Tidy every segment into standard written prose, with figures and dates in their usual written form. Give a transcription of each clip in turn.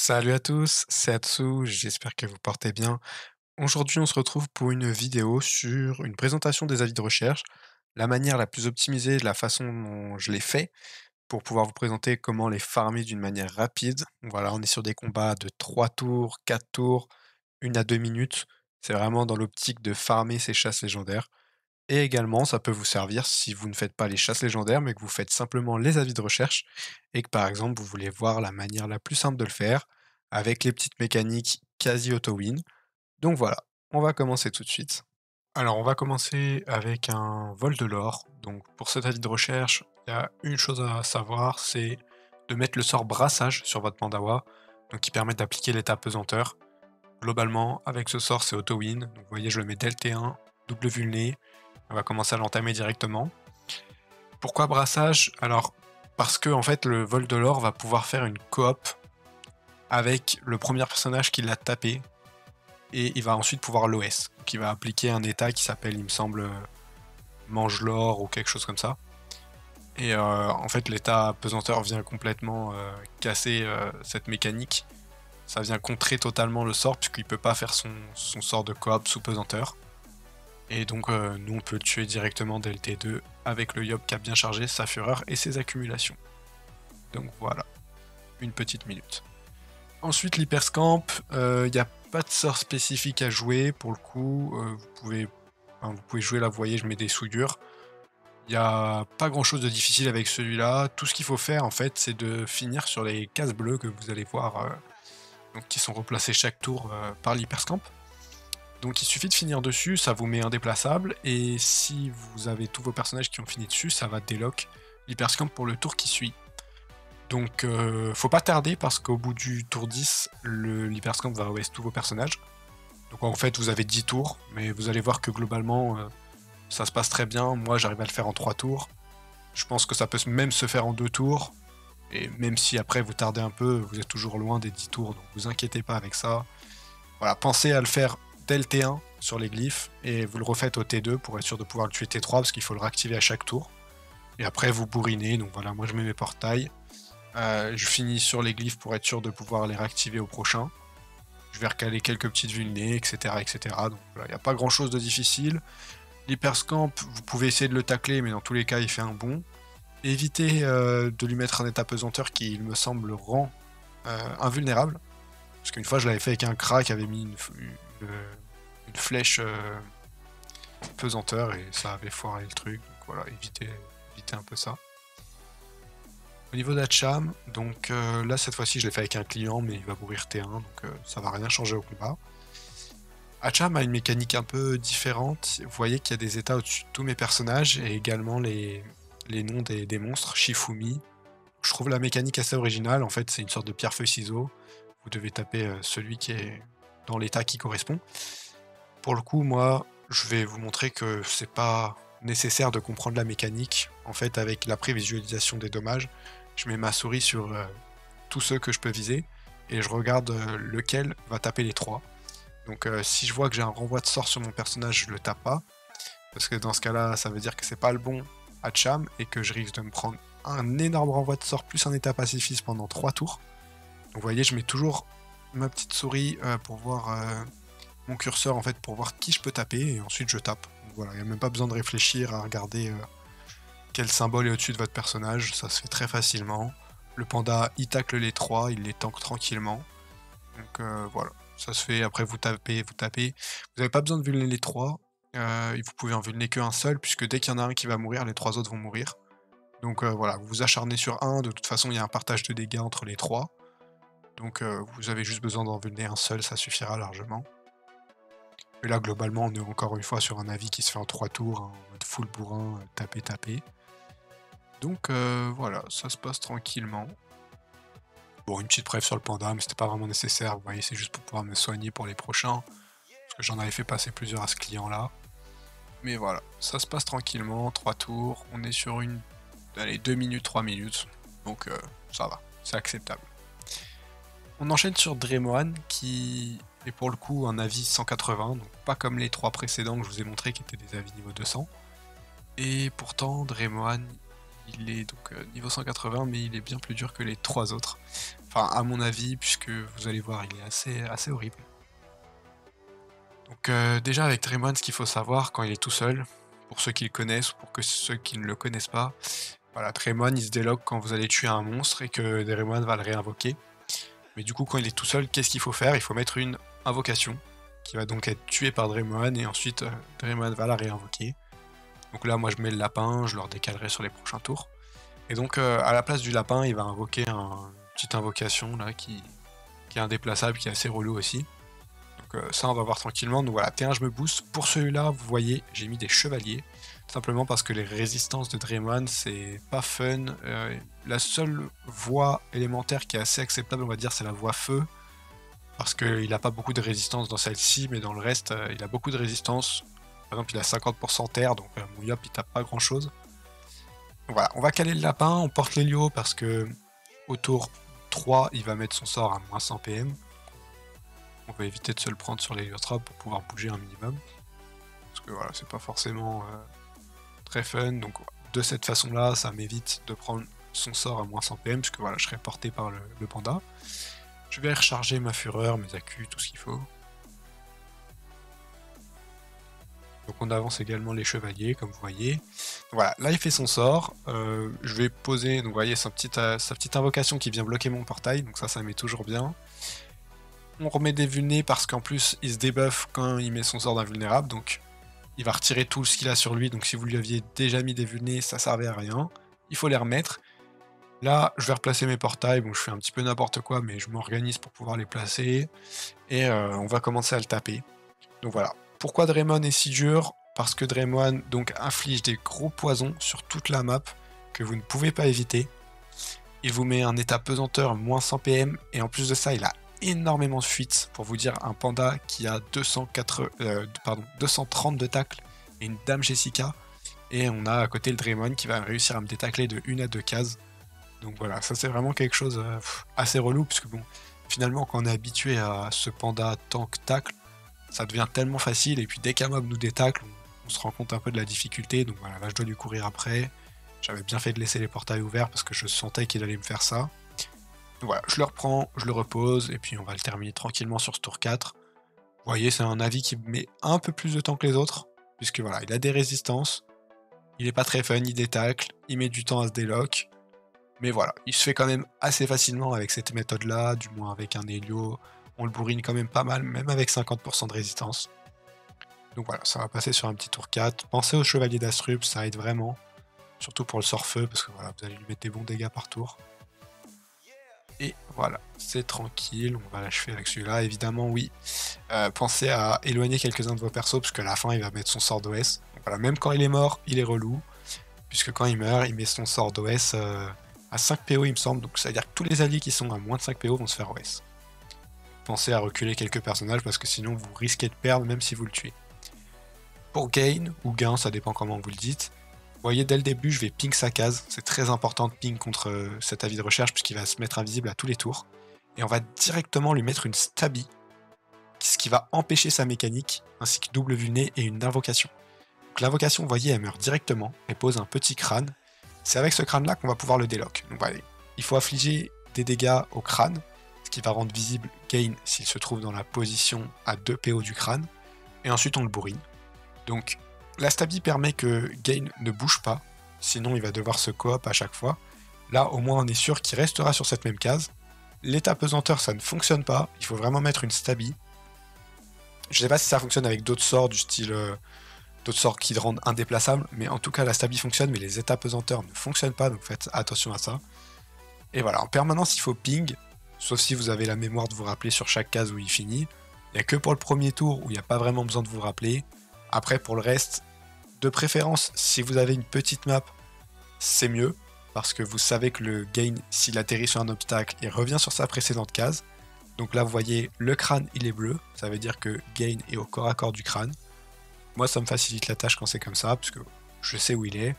Salut à tous, c'est Atsu, j'espère que vous portez bien. Aujourd'hui, on se retrouve pour une vidéo sur une présentation des avis de recherche, la manière la plus optimisée, la façon dont je les fais pour pouvoir vous présenter comment les farmer d'une manière rapide. Voilà, on est sur des combats de 3 tours, 4 tours, 1 à 2 minutes. C'est vraiment dans l'optique de farmer ces chasses légendaires. Et également, ça peut vous servir si vous ne faites pas les chasses légendaires, mais que vous faites simplement les avis de recherche et que par exemple, vous voulez voir la manière la plus simple de le faire avec les petites mécaniques quasi auto-win. Donc voilà, on va commencer tout de suite. Alors, on va commencer avec un vol de l'or. Donc, pour cet avis de recherche, il y a une chose à savoir, c'est de mettre le sort brassage sur votre Pandawa, donc qui permet d'appliquer l'état pesanteur. Globalement, avec ce sort, c'est auto-win. Donc, vous voyez, je le mets dès le T1, double vulné. On va commencer à l'entamer directement. Pourquoi brassage? Alors, parce que en fait, le vol de l'or va pouvoir faire une coop avec le premier personnage qui l'a tapé, et il va ensuite pouvoir l'OS. Donc il va appliquer un état qui s'appelle, il me semble, mange l'or ou quelque chose comme ça. Et en fait, l'état pesanteur vient complètement casser cette mécanique. Ça vient contrer totalement le sort, puisqu'il peut pas faire son sort de coop sous pesanteur. Et donc nous on peut le tuer directement dès le T2 avec le Yob qui a bien chargé sa fureur et ses accumulations. Donc voilà, une petite minute. Ensuite l'hyperscamp, il n'y a pas de sort spécifique à jouer pour le coup, vous pouvez jouer là, vous voyez je mets des souillures. Il n'y a pas grand chose de difficile avec celui-là, tout ce qu'il faut faire en fait c'est de finir sur les cases bleues que vous allez voir, donc, qui sont replacées chaque tour par l'hyperscamp. Donc il suffit de finir dessus, ça vous met indéplaçable, et si vous avez tous vos personnages qui ont fini dessus, ça va délock l'hyperscamp pour le tour qui suit. Donc faut pas tarder parce qu'au bout du tour 10, l'hyperscamp va OS tous vos personnages. Donc en fait vous avez 10 tours, mais vous allez voir que globalement ça se passe très bien. Moi j'arrive à le faire en 3 tours. Je pense que ça peut même se faire en 2 tours. Et même si après vous tardez un peu, vous êtes toujours loin des 10 tours, donc vous inquiétez pas avec ça. Voilà, pensez à le faire dès le T1 sur les glyphes, et vous le refaites au T2 pour être sûr de pouvoir le tuer T3, parce qu'il faut le réactiver à chaque tour. Et après vous bourrinez, donc voilà, moi je mets mes portails. Je finis sur les glyphes pour être sûr de pouvoir les réactiver au prochain. Je vais recaler quelques petites vulnées, etc. etc. Donc voilà, il n'y a pas grand chose de difficile. L'hyperscamp, vous pouvez essayer de le tacler, mais dans tous les cas il fait un bond. Évitez de lui mettre un état pesanteur qui, il me semble, rend invulnérable. Parce qu'une fois je l'avais fait avec un Kra qui avait mis une flèche pesanteur et ça avait foiré le truc. Donc voilà, évitez un peu ça. Au niveau d'Hacham, donc là cette fois-ci je l'ai fait avec un client, mais il va mourir T1, donc ça va rien changer au combat. Hacham a une mécanique un peu différente. Vous voyez qu'il y a des états au-dessus de tous mes personnages et également les noms des monstres, Shifumi. Je trouve la mécanique assez originale. En fait, c'est une sorte de pierre-feuille-ciseau. Vous devez taper celui qui est dans l'état qui correspond. Pour le coup, moi, je vais vous montrer que c'est pas nécessaire de comprendre la mécanique. En fait, avec la prévisualisation des dommages, je mets ma souris sur tous ceux que je peux viser et je regarde lequel va taper les trois. Donc si je vois que j'ai un renvoi de sort sur mon personnage, je le tape pas. Parce que dans ce cas-là, ça veut dire que c'est pas le bon Hacham et que je risque de me prendre un énorme renvoi de sort plus un état pacifiste pendant 3 tours. Donc vous voyez, je mets toujours ma petite souris pour voir mon curseur en fait pour voir qui je peux taper et ensuite je tape. Donc voilà, il n'y a même pas besoin de réfléchir à regarder quel symbole est au-dessus de votre personnage, ça se fait très facilement. Le panda il tacle les trois, il les tank tranquillement. Donc voilà, ça se fait, après vous tapez, vous tapez. Vous n'avez pas besoin de vulner les trois, vous pouvez en vulner qu'un seul, puisque dès qu'il y en a un qui va mourir, les trois autres vont mourir. Donc voilà, vous vous acharnez sur un, de toute façon il y a un partage de dégâts entre les trois. Donc vous avez juste besoin d'en vulner un seul, ça suffira largement. Et là globalement on est encore une fois sur un avis qui se fait en 3 tours, hein, en mode full bourrin, taper, taper. Donc voilà, ça se passe tranquillement. Bon, une petite préf sur le panda, mais c'était pas vraiment nécessaire, vous voyez, c'est juste pour pouvoir me soigner pour les prochains. Parce que j'en avais fait passer plusieurs à ce client-là. Mais voilà, ça se passe tranquillement, 3 tours, on est sur une... Allez, 2 minutes, 3 minutes, donc ça va, c'est acceptable. On enchaîne sur Dremohan, qui est pour le coup un avis 180, donc pas comme les 3 précédents que je vous ai montré qui étaient des avis niveau 200. Et pourtant, Dremohan, il est donc niveau 180, mais il est bien plus dur que les 3 autres. enfin à mon avis, puisque vous allez voir, il est assez horrible. Donc déjà avec Draymond, ce qu'il faut savoir quand il est tout seul, pour ceux qui le connaissent ou pour que ceux qui ne le connaissent pas, voilà, Draymond il se déloque quand vous allez tuer un monstre et que Draymond va le réinvoquer. Mais du coup quand il est tout seul, qu'est-ce qu'il faut faire? Il faut mettre une invocation, qui va donc être tuée par Draymond et ensuite Draymond va la réinvoquer. Donc là moi je mets le lapin, je leur décalerai sur les prochains tours. Et donc à la place du lapin, il va invoquer une petite invocation là qui est indéplaçable, qui est assez relou aussi. Donc ça on va voir tranquillement. Donc voilà, T1 je me booste. Pour celui-là, vous voyez, j'ai mis des chevaliers. Simplement parce que les résistances de Draymond, c'est pas fun. La seule voie élémentaire qui est assez acceptable, on va dire, c'est la voie feu. Parce qu'il n'a pas beaucoup de résistance dans celle-ci, mais dans le reste, il a beaucoup de résistance. Par exemple, il a 50% terre, donc mon Yop il tape pas grand-chose. Voilà, on va caler le lapin, on porte l'Hélio parce que au tour 3, il va mettre son sort à moins 100 PM. On va éviter de se le prendre sur l'héliotrope pour pouvoir bouger un minimum. Parce que voilà, c'est pas forcément très fun. Donc de cette façon-là, ça m'évite de prendre son sort à moins 100 PM, puisque voilà, je serai porté par le panda. Je vais recharger ma fureur, mes accus, tout ce qu'il faut. Donc on avance également les chevaliers, comme vous voyez. Voilà, là il fait son sort. Je vais poser, donc vous voyez, sa petite invocation qui vient bloquer mon portail, donc ça met toujours bien. On remet des vulnés parce qu'en plus il se débuff quand il met son sort d'invulnérable, donc il va retirer tout ce qu'il a sur lui, donc si vous lui aviez déjà mis des vulnés, ça servait à rien. Il faut les remettre. Là, je vais replacer mes portails, bon je fais un petit peu n'importe quoi, mais je m'organise pour pouvoir les placer. Et on va commencer à le taper. Donc voilà. Pourquoi Draymond est si dur? Parce que Draymond donc inflige des gros poisons sur toute la map que vous ne pouvez pas éviter. Il vous met un état pesanteur moins 100 PM et en plus de ça il a énormément de fuites. Pour vous dire, un panda qui a 230 de tacle et une dame Jessica, et on a à côté le Draymond qui va réussir à me détacler de 1 à 2 cases. Donc voilà, ça c'est vraiment quelque chose assez relou, puisque bon, finalement quand on est habitué à ce panda tank tacle, ça devient tellement facile, et puis dès qu'un mob nous détacle, on se rend compte un peu de la difficulté, donc voilà, là je dois lui courir après. J'avais bien fait de laisser les portails ouverts parce que je sentais qu'il allait me faire ça. Donc voilà, je le reprends, je le repose, et puis on va le terminer tranquillement sur ce tour 4. Vous voyez, c'est un avis qui met un peu plus de temps que les autres, puisque voilà, il a des résistances, il est pas très fun, il détacle, il met du temps à se délock, mais voilà, il se fait quand même assez facilement avec cette méthode-là, du moins avec un Hélio, on le bourrine quand même pas mal, même avec 50% de résistance. Donc voilà, ça va passer sur un petit tour 4. Pensez au Chevalier d'Astrup, ça aide vraiment, surtout pour le sort feu, parce que voilà, vous allez lui mettre des bons dégâts par tour. Et voilà, c'est tranquille, on va l'achever avec celui-là, évidemment oui. Pensez à éloigner quelques-uns de vos persos, parce qu'à la fin il va mettre son sort d'OS. Voilà, même quand il est mort, il est relou, puisque quand il meurt, il met son sort d'OS à 5 PO il me semble, donc ça veut dire que tous les alliés qui sont à moins de 5 PO vont se faire OS. Pensez à reculer quelques personnages, parce que sinon vous risquez de perdre même si vous le tuez. Pour gain, ou gain, ça dépend comment vous le dites, vous voyez, dès le début, je vais ping sa case. C'est très important de ping contre cet avis de recherche puisqu'il va se mettre invisible à tous les tours. Et on va directement lui mettre une stabby, ce qui va empêcher sa mécanique, ainsi que double vulné et une invocation. Donc l'invocation, vous voyez, elle meurt directement, elle pose un petit crâne. C'est avec ce crâne-là qu'on va pouvoir le délock. Donc allez, il faut affliger des dégâts au crâne, ce qui va rendre visible Gain s'il se trouve dans la position à 2 PO du crâne. Et ensuite on le bourrine. Donc la stabby permet que Gain ne bouge pas, sinon il va devoir se coop à chaque fois. Là, au moins, on est sûr qu'il restera sur cette même case. L'état pesanteur, ça ne fonctionne pas, il faut vraiment mettre une stabby. Je sais pas si ça fonctionne avec d'autres sorts du style... d'autres sorts qui le rendent indéplaçable, mais en tout cas la stabby fonctionne, mais les états pesanteurs ne fonctionnent pas, donc faites attention à ça. Et voilà, en permanence il faut ping, sauf si vous avez la mémoire de vous rappeler sur chaque case où il finit. Il n'y a que pour le premier tour où il n'y a pas vraiment besoin de vous rappeler. Après pour le reste, de préférence, si vous avez une petite map, c'est mieux, parce que vous savez que le Gain, s'il atterrit sur un obstacle, il revient sur sa précédente case. Donc là, vous voyez, le crâne, il est bleu, ça veut dire que Gain est au corps à corps du crâne. Moi, ça me facilite la tâche quand c'est comme ça, parce que je sais où il est,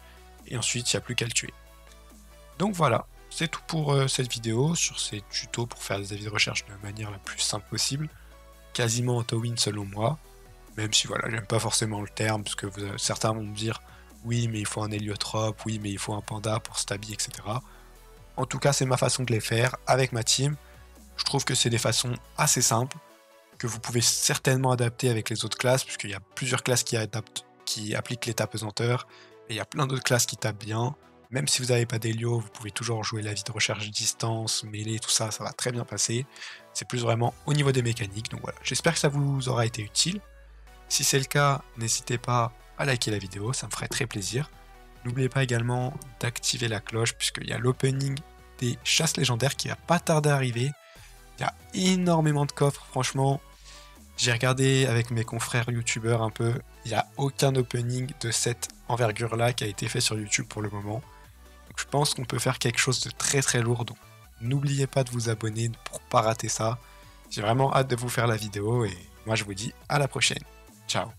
et ensuite, il n'y a plus qu'à le tuer. Donc voilà, c'est tout pour cette vidéo, sur ces tutos pour faire des avis de recherche de la manière la plus simple possible, quasiment auto-win selon moi. Même si voilà, j'aime pas forcément le terme, parce que certains vont me dire oui, mais il faut un héliotrope, oui, mais il faut un panda pour stabby, etc. En tout cas, c'est ma façon de les faire avec ma team. Je trouve que c'est des façons assez simples, que vous pouvez certainement adapter avec les autres classes, puisqu'il y a plusieurs classes qui appliquent l'état pesanteur, et il y a plein d'autres classes qui tapent bien. Même si vous n'avez pas d'Helio, vous pouvez toujours jouer la vie de recherche distance, mêlée, tout ça, ça va très bien passer. C'est plus vraiment au niveau des mécaniques, donc voilà. J'espère que ça vous aura été utile. Si c'est le cas, n'hésitez pas à liker la vidéo, ça me ferait très plaisir. N'oubliez pas également d'activer la cloche, puisqu'il y a l'opening des chasses légendaires qui va pas tarder à arriver. Il y a énormément de coffres, franchement. J'ai regardé avec mes confrères youtubeurs un peu, il n'y a aucun opening de cette envergure-là qui a été fait sur YouTube pour le moment. Donc je pense qu'on peut faire quelque chose de très très lourd, donc n'oubliez pas de vous abonner pour pas rater ça. J'ai vraiment hâte de vous faire la vidéo et moi je vous dis à la prochaine. Ciao.